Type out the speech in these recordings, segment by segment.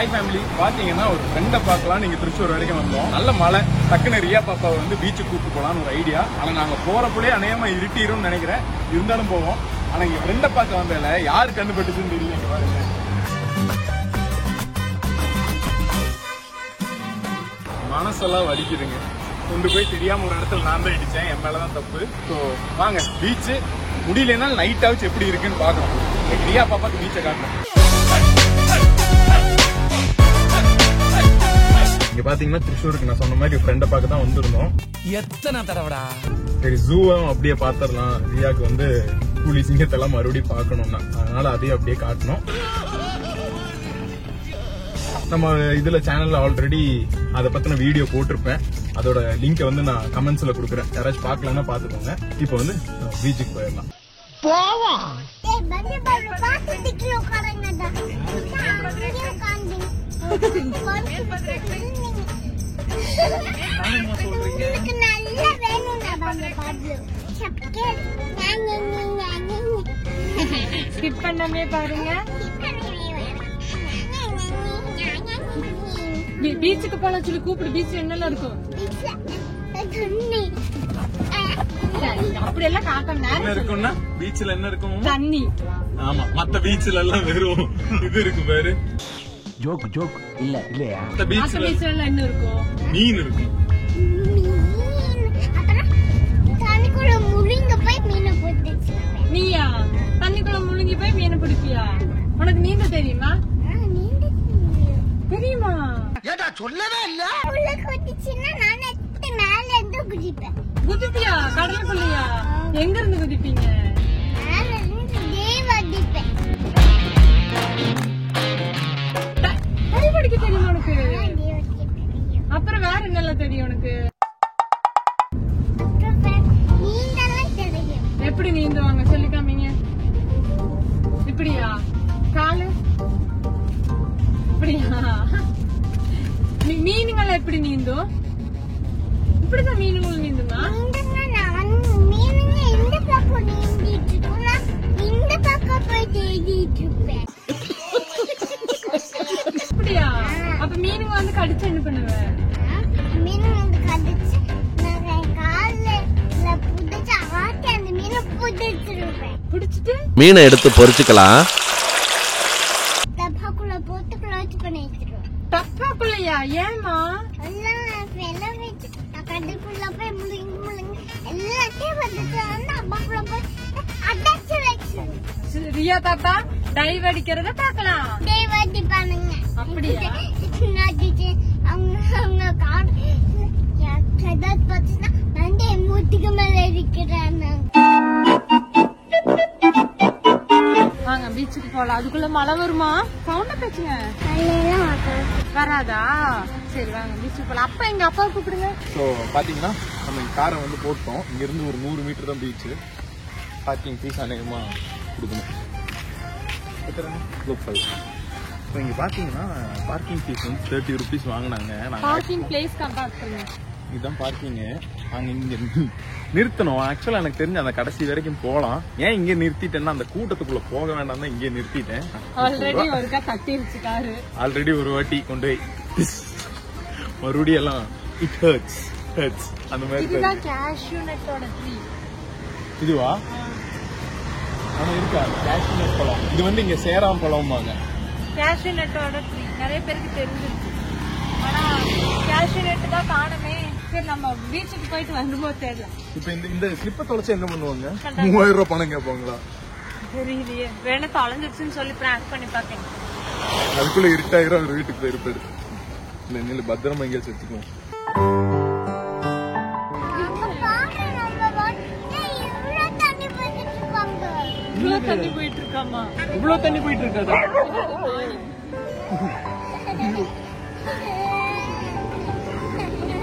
Hi family, பாத்தீங்கன்னா ஒரு ஃப்ரெண்டை பார்க்கலாம் நீங்க திருச்சூர் வரைக்கும் வந்தோம். நல்ல மழை, டக்குன்னு ரியா பாப்பாவை வந்து பீச்சுக்கு கூப்பிட்டு போலான்னு ஒரு ஐடியா. ஆனா நாங்க போறப்பலே அநேகமா இருட்டிரும்னு நினைக்கிறேன். இருந்தாலும் போவோம். ஆனா இங்க ஃப்ரெண்டை பார்க்க வந்ததுல யாரு கண்டுபட்டுச்சுன்னு தெரியல. மனசெல்லாம் வலிக்குதுங்க. கொண்டு போய் தெரியாம ஒரு இடத்துல நான் தான் இடிச்சேன். என் மேலதான் தப்பு. ஸோ வாங்க, பீச்சு முடியலன்னா நைட் ஆச்சு எப்படி இருக்குன்னு பாக்கணும். ரியா பாப்பாக்கு பீச்சை காட்டணும். இங்க பாத்தீங்கன்னா திருச்சூருக்கு நான் சொன்ன மாதிரி ஃப்ரெண்டை பார்க்க தான் வந்திருந்தோம். எத்தனை தடவைடா? சரி, ஜூவும் அப்படியே பாத்திரலாம். ரியாக்கு வந்து கூலி சிங்கத்தெல்லாம் மறுபடியும் பார்க்கணும்னா, அதனால அதையும் அப்படியே காட்டணும். நம்ம இதுல சேனல்ல ஆல்ரெடி அதை பத்தின வீடியோ போட்டிருப்பேன். அதோட லிங்கை வந்து நான் கமெண்ட்ஸ்ல கொடுக்குறேன். யாராச்சும் பார்க்கலன்னா பாத்துக்கோங்க. இப்போ வந்து பீச்சுக்கு போயிடலாம். ஸ்கிப் பண்ணாமே பாருங்க. பீச்சுக்கு போலாம் சொல்லி கூப்பிடு. பீச் என்னெல்லாம் இருக்கும்? அப்படி எல்லாம் காட்டணும். என்ன இருக்கும்னா பீச்ல என்ன இருக்கும்? தண்ணி. ஆமா, மத்த பீச்ல எல்லாம் வெறும் இது இருக்கு பாரு. ஜோக் ஜோக் இல்ல இல்லையா? மத்த பீச்ல எல்லாம் என்ன இருக்கும்? மீன் இருக்கும். நீயா தண்ணிக்குள்ள முழுங்கி போய் மீனை பிடிப்பியா? உனக்கு நீந்த தெரியுமா? தெரியுமா? ஏடா சொல்லவே இல்ல. குதிப்பியா? கடலுக்குள்ளையா? எங்க இருந்து குதிப்பீங்க? படிக்க தெரியுமா உனக்கு? அப்புறம் வேற என்னெல்லாம் தெரியும் உனக்கு? எப்படி நீந்துவாங்க சொல்லி காமிங்க. இப்படியா? காலு இப்படியா? மீனுங்களை எப்படி நீந்தும்? இப்படிதான் மீனுங்கள் நீந்துமா? அப்படியா? அப்ப மீனுங்க வந்து கடிச்சு என்ன பண்ணுவேன்? மீனை எடுத்து பொரிச்சுக்கலாம். டப்பாக்குள்ளையா? ஏமா? ரியா தாத்தா டைவ் அடிக்கிறத பாக்கலாம். அப்படியா? வாங்க பீச்சுக்கு போலாம். அதுக்குள்ள மழை வருமா? சவுண்ட பேசுங்க. வராதா? சரி வாங்க பீச்சுக்கு போலாம். அப்பா எங்க அப்பா கூப்பிடுங்க. ஸோ பாத்தீங்கன்னா நம்ம காரை வந்து போட்டோம். இங்க இருந்து ஒரு 100 மீட்டர் தான் பீச்சு. பார்க்கிங் ஃபீஸ் அநேகமா கொடுக்கணும். ஸோ இங்க பாத்தீங்கன்னா பார்க்கிங் ஃபீஸ் வந்து 30 rupees வாங்கினாங்க. பார்க்கிங் பிளேஸ் கம்பேர் பண்ணுங்க. இதுதான் பார்க்கிங்கு. நாங்க இங்க நிறுத்தணும். ஆக்சுவலா எனக்கு தெரிஞ்ச அந்த கடைசி வரைக்கும் போலாம். ஏன் இங்க நிறுத்திட்டேன்னா அந்த கூட்டத்துக்குள்ள போக வேண்டாம் தான் இங்கே நிறுத்திட்டேன். ஆல்ரெடி ஒரு வாட்டி கொண்டு போய் மறுபடியும் எல்லாம் இட் ஹர்ட்ஸ் அந்த மாதிரி. இதுவா? ஆனா இருக்கா கேஷ்யூ நட் பழம்? இது வந்து இங்க சேராம் பழம்பாங்க. கேஷ்யூ நட்டோட ட்ரீ நிறைய பேருக்கு தெரிஞ்சிருக்கு. ஆனா கேஷ்யூ நட் தான் காணுமே. சரி நம்ம பீச்சுக்கு போயிட்டு வரும்போது தேடலாம். இப்ப இந்த ஸ்லிப்பை தொலைச்சு என்ன பண்ணுவாங்க? 3000 ரூபாய் பணம் கேட்பாங்களா? தெரியலையே. வேணா தொலைஞ்சிருச்சுன்னு சொல்லி பிராங்க் பண்ணி பாக்கேன். அதுக்குள்ள இருட்டாயிரம் அவர் வீட்டுக்கு போயிருப்பாரு. இல்ல பத்திரமா எங்க வச்சுக்குவோம். இவ்வளவு தண்ணி போயிட்டு இருக்காமா? இவ்வளவு தண்ணி போயிட்டு இருக்காதா?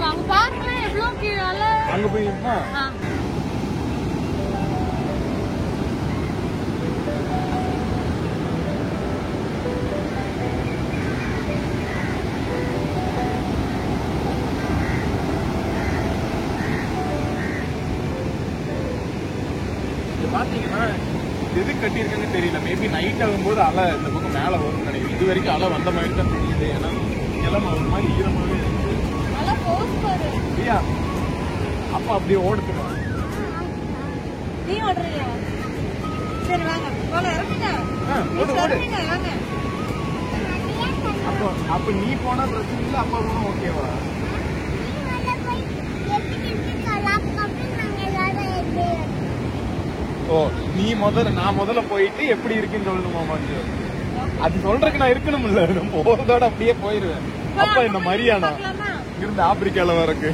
அங்க பாருங்க எவ்வளவு கீழே. அங்க போயிருப்பா. பாத்தீங்கன்னா எது கட்டியிருக்காங்க தெரியல. மேபி நைட் ஆகும்போது அலை இந்த பக்கம் மேல வரும்னு நினைக்கிறேன். இது வரைக்கும் அலை வந்த மாதிரி தான் தெரியும். தெரியுது. ஏன்னா இளம ஒரு மாதிரி ஈரமாவே இருக்கு. நல்லா போஸ் பாரு. ஐயா அப்பா அப்படியே ஓடுத்துறேன். நீ ஓடுறியா? சரி வாங்க போல இறங்குங்க. ஓடு ஓடு. வாங்க. அப்ப நீ போனா பிரச்சனை இல்லை, அப்பா போனா ஓகேவா? ஓ நீ நான் முதல்ல போயிட்டு எப்படி இருக்குன்னு சொல்லணுமா மஞ்சு? அது சொல்றதுக்கு நான் இருக்கணும்ல, நான் போறதோட அப்படியே போயிருவேன். அப்பா என்ன மரியானா இருந்து ஆப்பிரிக்கால வரக்கு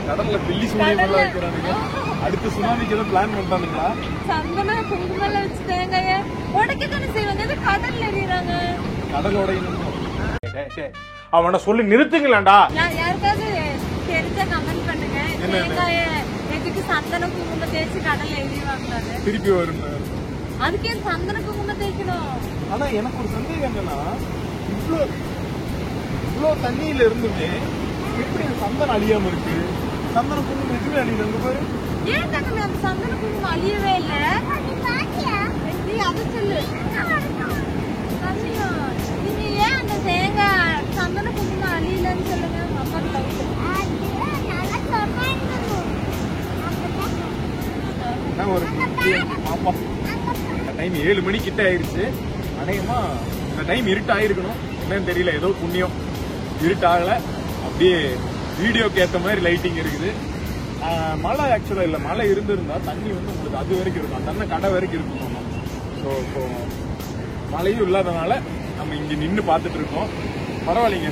கடல்ல பில்லி சூனியம் எல்லாம் வைக்கிறானுங்க. அடுத்த சுனாமிக்கு ஏதோ பிளான் பண்றானுங்களா? சந்தன குங்குமம் வச்சு தேங்காய உடைக்க தானே செய்வாங்க, கடல்ல எறியறாங்க. கடல் உடையணும். அவன சொல்லி நிறுத்துங்களேன்டா. யாருக்காவது தெரிஞ்சா கமெண்ட் பண்ணுங்க. தேங்காய எதுக்கு சந்தன குங்குமம் தேய்ச்சி கடல்ல எறிவாங்க? திருப்பி வரும். அதுக்கே சந்தன குங்குமம் தேய்க்கணும். ஆனா எனக்கு ஒரு சந்தேகம் என்னன்னா, இவ்வளோ தண்ணியில இருந்துமே எப்படி சந்தனம் அழியாம இருக்கு? சந்தன குங்குமம் எதுவுமே அழியுது பாரு. ஏன் தங்க அந்த சந்தன குங்குமம் அழியவே இல்ல? நீ அதை சொல்லு. நீங்க ஏன் அந்த தேங்காய் சந்தன குங்குமம் அழியலன்னு சொல்லுங்க. ஒரு டைம் 7 மணி கிட்ட ஆயிருச்சு. அநேகமா இந்த டைம் இருட்டாயிருக்கணும், என்னன்னு தெரியல. ஏதோ புண்ணியம் இருட்டாகல, அப்படியே வீடியோக்கு ஏற்ற மாதிரி லைட்டிங் இருக்குது. மழை ஆக்சுவலா இல்ல, மழை இருந்திருந்தா தண்ணி வந்து உங்களுக்கு அது வரைக்கும் இருக்கும், தண்ணி கடை வரைக்கும் இருக்கும். ஸோ இப்போ மழையும் இல்லாதனால நம்ம இங்க நின்று பார்த்துட்டு இருக்கோம். பரவாயில்லைங்க.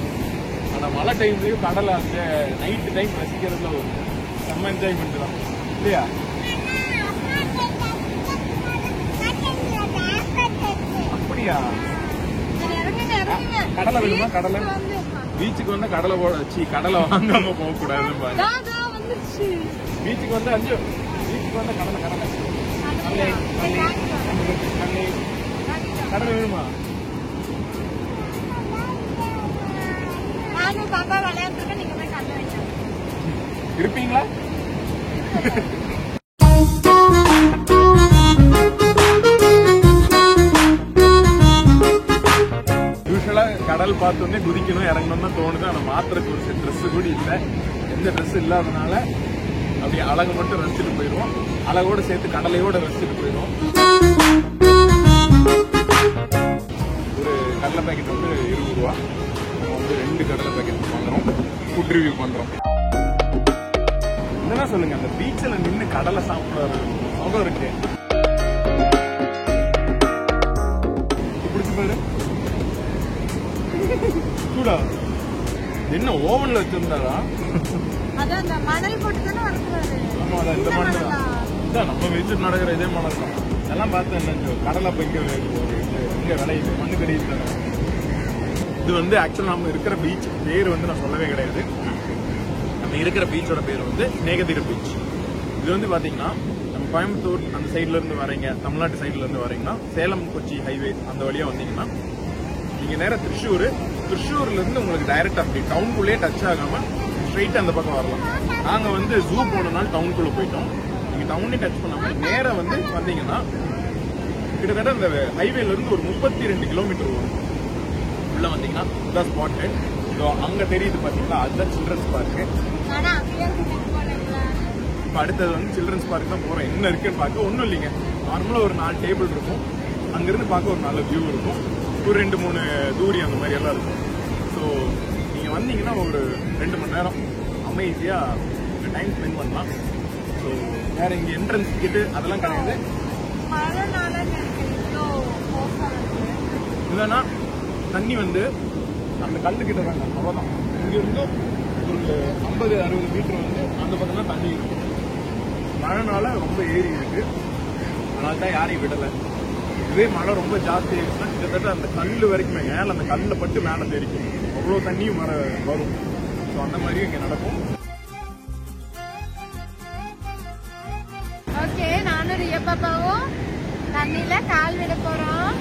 ஆனா மழை டைம்லயும் கடலை அந்த நைட்டு டைம் ரசிக்கிறதுல ஒரு செம்ம என்ஜாய்மெண்ட் தான் இல்லையா? அப்படியா? கடலை வேணுமா? கடலை பீச்சுக்கு வந்து கடலை வச்சு கடலை வாங்காம போக கூடாதுன்னு பாரு. பீச்சுக்கு வந்து அஞ்சு பீச்சுக்கு வந்து கடலை கடலை கடலை வேணுமா? இருப்பீங்களா? யூஸ்வலா கடல் பார்த்தோன்னே குதிக்கணும் இறங்கணும் தான் தோணுது. ஆனா மாத்திரக்கு ஒரு ட்ரெஸ் கூட இல்லை. எந்த ட்ரெஸ் இல்லாதனால அப்படி அழகு மட்டும் ரசிச்சுட்டு போயிடுவோம். அழகோட சேர்த்து கடலையோட ரசிச்சுட்டு போயிடுவோம். ஒரு கடலை பேக்கெட் வந்து 20 ரூபா. நம்ம வந்து 2 கடலை பேக்கெட் வாங்குறோம். ஃபுட் ரிவ்யூ பண்றோம். என்ன சொல்லுங்க, அந்த பீச்சில் நின்று கடலை சாப்பிடுற சுகம் இருக்கு. பிடிச்சு பாரு. சூடா என்ன ஓவன்ல வச்சிருந்தாரா? அதான் அந்த மணல் போட்டு தானே வளர்க்குறாரு. ஆமா, அதான் இந்த மணல் தான். இதான் நம்ம வீட்டில் நடக்கிற இதே மணல் தான். இதெல்லாம் பார்த்து என்ன கடலை பைக்க இங்க விளையுது, மண்ணு கடியில். இது வந்து ஆக்சுவலா நம்ம இருக்கிற பீச் பேர் வந்து நான் சொல்லவே கிடையாது. நம்ம இருக்கிற பீச்சோட பேர் வந்து மேகதீர பீச். இது வந்து பாத்தீங்கன்னா நம்ம கோயம்புத்தூர் அந்த சைட்ல இருந்து வரீங்க, தமிழ்நாட்டு சைட்ல இருந்து வரீங்கன்னா சேலம் கொச்சி ஹைவே அந்த வழியா வந்தீங்கன்னா நீங்க நேரம் திருச்சூர்ல இருந்து உங்களுக்கு டைரக்டா அப்படி டவுனுக்குள்ளே டச் ஆகாம ஸ்ட்ரைட்டா அந்த பக்கம் வரலாம். நாங்க வந்து ஜூ போனனால டவுனுக்குள்ள போயிட்டோம். நீங்க டவுனே டச் பண்ணாம நேரா வந்து வந்தீங்கன்னா கிட்டத்தட்ட அந்த ஹைவேல இருந்து ஒரு 32 கிலோமீட்டர் வரும். உள்ள வந்தீங்கன்னா இதுதான் ஸ்பாட்டு. அங்க தெரியுது பாத்தீங்களா, அதுதான் சில்ட்ரன்ஸ் பார்க்கு. இப்ப அடுத்தது வந்து சில்ட்ரன்ஸ் பார்க் தான் போறோம். என்ன இருக்குன்னு பார்க்க ஒன்றும் இல்லைங்க. நார்மலா ஒரு 4 டேபிள் இருக்கும். அங்கிருந்து பார்க்க ஒரு நல்ல வியூ இருக்கும். ஒரு 2-3 தூரி அந்த மாதிரி எல்லாம் இருக்கும். ஸோ நீங்க வந்தீங்கன்னா ஒரு 2 மணி நேரம் அமைதியா டைம் ஸ்பெண்ட் பண்ணலாம். ஸோ வேற இங்க என்ட்ரன்ஸ் டிக்கெட்டு அதெல்லாம் கிடையாது. இல்லைன்னா தண்ணி வந்து அந்த கல்லுக்கிட்ட தாங்க, அவ்வளோதான். இங்கிருந்து ஒரு 50-60 மீட்டர் வந்து அந்த பக்கம் தான் தண்ணி இருக்கும். மழைனால ரொம்ப ஏறி இருக்கு, அதனால தான் யாரையும் விடலை. இதுவே மழை ரொம்ப ஜாஸ்தி ஆயிடுச்சுன்னா கிட்டத்தட்ட அந்த கல் வரைக்குமே மேலே அந்த கல்லில் பட்டு மேலே தெரிக்கும், அவ்வளோ தண்ணியும் வரும். ஸோ அந்த மாதிரியும் இங்கே நடக்கும். ஓகே, நானும் ரியா பாப்பாவும் தண்ணியில கால் விட போறோம்.